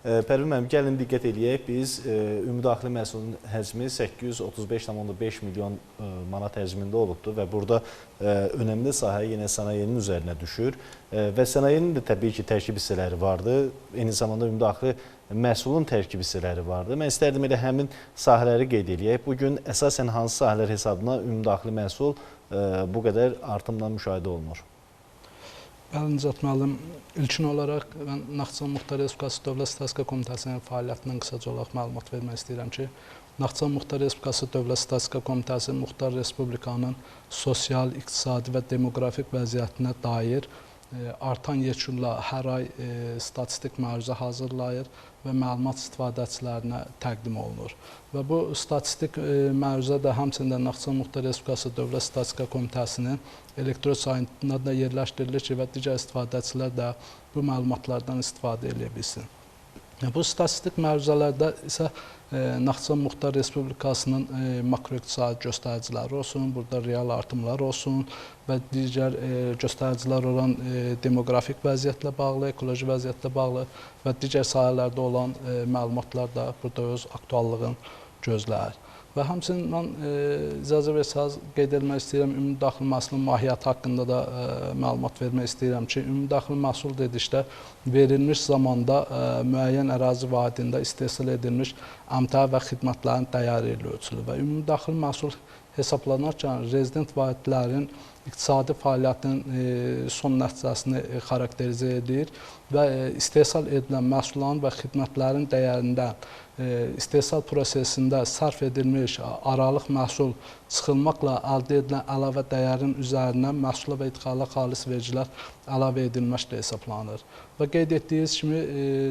Pərvin müəllim, gəlin diqqət eləyək. Biz ümumdaxili məhsulun həcmi 835,5 milyon manat həcmində olubdur və burada önəmli sahə yenə sənayenin üzərinə düşür və sənayenin də təbii ki, tərkib hissələri vardır. Eyni zamanda ümumdaxili məhsulun tərkib hissələri vardır. Mən istərdim elə həmin sahələri qeyd eləyək. Bugün əsasən hansı sahələr hesabına ümumdaxili məhsul bu qədər artımla müşahidə olunur? Bəli, Nicat müəllim, ilkin olaraq mən Naxçıvan Muxtar Respublikası Dövlət Statistika Komitəsinin fəaliyyətindən qısaca olaraq məlumat vermək istəyirəm ki, Naxçıvan Muxtar Respublikası Dövlət Statistika Komitəsi Muxtar Respublikanın sosial, iqtisadi və demoqrafik vəziyyətinə dair artan yekunla hər ay statistik məruzə hazırlayır və məlumat istifadəçilərinə təqdim olunur. Və bu statistik məruzə də həmçinin Naxçıvan Muxtar Respublikası Dövlət Statistika Komitəsinin elektron saytında da yerləşdirilir ki, və digər istifadəçilər də bu məlumatlardan istifadə edə bilsin. Bu statistik məruzələrdə isə Naxçıvan Muxtar Respublikasının makroiqtisadi göstəriciləri olsun, burada real artımlar olsun və digər göstəricilər olan demoqrafik vəziyyətlə bağlı, ekoloji vəziyyətlə bağlı və digər sahələrdə olan məlumatlar da burada öz aktuallığını gözləyir. Və həmçinin mən icazə versəniz qeyd etmək istəyirəm, ümumdaxili məhsulun mahiyyəti haqqında da məlumat vermək istəyirəm ki, ümumdaxili məhsul dedikdə verilmiş zamanda müəyyən ərazi vahidində istehsal edilmiş əmtəə və xidmətlərin dəyəri ilə ölçülür və ümumdaxili məhsul hesablanarkən rezident vahidlərin iqtisadi fəaliyyətin son nəticəsini xarakterizə edir və istehsal edilən məhsulların və xidmətlərin dəyərindən istehsal prosesində sərf edilmiş aralıq məhsul çıxılmaqla əldə edilən əlavə dəyərin üzərindən məhsula və idxala xalis vergilər əlavə edilməklə hesablanır. Və qeyd etdiyiniz kimi,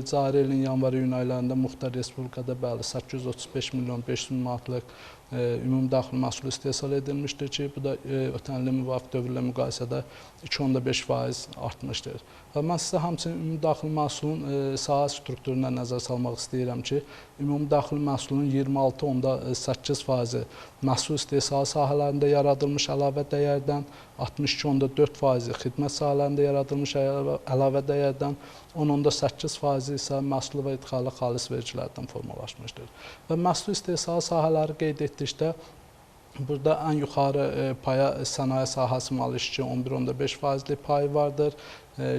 cari ilin yanvar-iyun aylarında Muxtar Respublikada bəli 835 milyon 500 manatlıq ümumdaxili məhsul istehsal edilmişdir ki, bu da ötən ilin müvafiq dövrlə müqayisədə 2,5% artmışdır. Və mən sizə həmçinin ümumdaxili məhsulun sahə strukturuna nəzər salmaq istəyirəm ki, ümumdaxili məhsulun 26,8% məhsul istehsalı sahələrində yaradılmış əlavə dəyərdən, 62,4% xidmət sahələrində yaradılmış əlavə dəyərdən, 10,8% isə məhsul və idxala xalis vergilərdən formalaşmışdır. Və məhsul istehsalı sahələri qeyd etdikdə, burada ən yuxarı paya sənaye sahəsi mal işçi 11,5%lik payı vardır.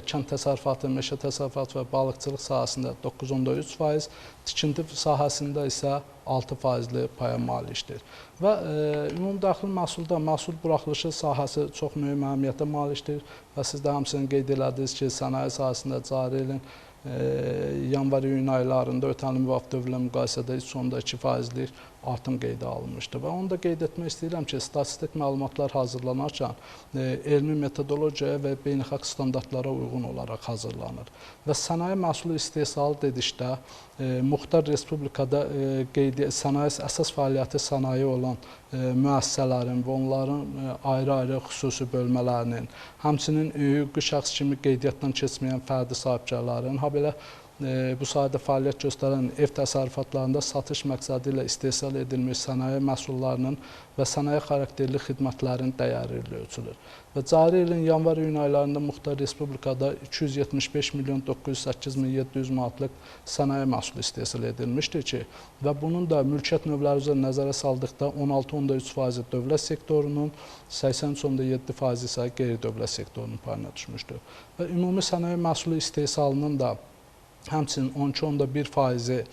Kənd təsərrüfatı, meşə təsərrüfatı və balıqçılıq sahəsində 9,3%, tikinti sahəsində isə 6%lik paya malikdir. Və ümumdaxili məhsulda məhsul buraxılışı sahəsi çox mühüm əhəmiyyətə malikdir və siz də həmçinin qeyd elədiniz ki, sənaye sahəsində cari ilin yanvar-iyun aylarında ötən ilin müvafiq dövrlə müqayisədə 3,2%lik artım qeydə alınmışdır. Və onu da qeyd etmək istəyirəm ki, statistik məlumatlar hazırlanarkən elmi metodologiyaya və beynəlxalq standartlara uyğun olaraq hazırlanır. Və sənaye məhsulu istehsalı dedikdə, Muxtar Respublikada sənaye əsas fəaliyyəti sənaye olan müəssisələrin və onların ayrı-ayrı xüsusi bölmələrinin, həmçinin hüquqi şəxs kimi qeydiyyatdan keçməyən fərdi sahibkarların, habelə bu sahədə fəaliyyət göstərən ev təsərrüfatlarında satış məqsədi ilə istehsal edilmiş sənaye məhsullarının və sənaye xarakterli xidmətlərin dəyəri ilə ölçülür. Və cari ilin yanvar-iyun aylarında Muxtar Respublikada 275 milyon 908 min 700 manatlıq sənaye məhsulu istehsal edilmişdir ki, və bunun da mülkiyyət növləri üzrə nəzərə saldıqda 16,3% dövlət sektorunun, 83,7% isə qeyri-dövlət sektorunun payına düşmüşdür. Və ümumi sənaye məhsulu istehsalının da həmçinin 12,1%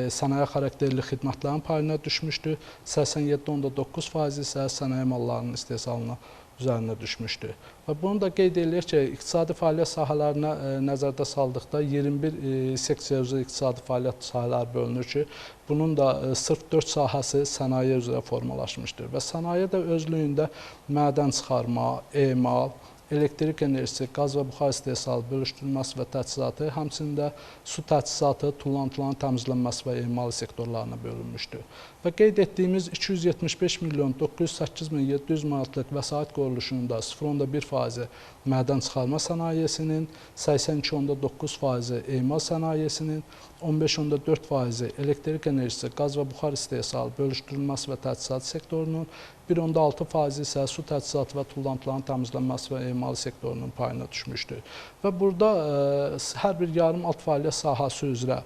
sənaye xarakterli xidmətlərin payına düşmüşdür, 87,9% isə sənaye mallarının istehsalına üzərinə düşmüşdür. Və bunu da qeyd edilir ki, iqtisadi fəaliyyət sahələrinə nəzərdə saldıqda 21 seksiya üzrə iqtisadi fəaliyyət sahələri bölünür ki, bunun da sırf 4 sahəsi sənaye üzrə formalaşmışdır. Və sənaye də özlüyündə mədən çıxarma, emal, elektrik enerjisi, qaz və buxar istehsalı, bölüşdürülməsi və təchizatı, həmçinin də su təchizatı, tullantıların təmizlənməsi və emalı sektorlarına bölünmüşdür. Və qeyd etdiyimiz 275 milyon 908 min 700 manatlıq vəsait qoyuluşunun da 0,1% mədən çıxarma sənayesinin, 82,9% emal sənayesinin, 15,4% elektrik enerjisi, qaz və buxar istehsalı, bölüşdürülməsi və təchizatı sektorunun, 1,6% isə su təchizatı və tullantıların təmizlənməsi və emal sektorunun payına düşmüşdür. Və burada hər bir yarım alt fəaliyyət sahəsi üzrə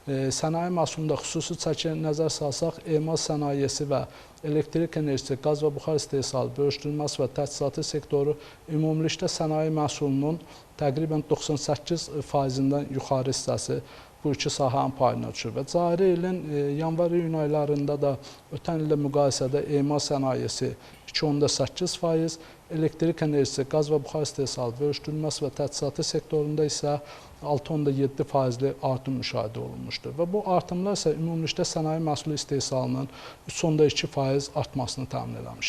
Sənaye məhsulunda xüsusi çəki nəzər salsaq, emal sənayesi və elektrik enerjisi, qaz və buxar istehsalı, bölüşdürülməsi və təchizatı sektoru ümumilikdə sənaye məhsulunun təqribən 98%-dən yuxarı hissəsi bu iki sahənin payına düşür və cari ilin yanvar-iyun aylarında da ötən illə müqayisədə emal sənayesi 2,8%, elektrik enerjisi, qaz və buxar istehsalı, bölüşdürülməsi və təchizatı sektorunda isə 6,7%-li artım müşahidə olunmuşdur və bu artımlar isə ümumilikdə sənaye məhsulu istehsalının 3,2% artmasını təmin etmişdir.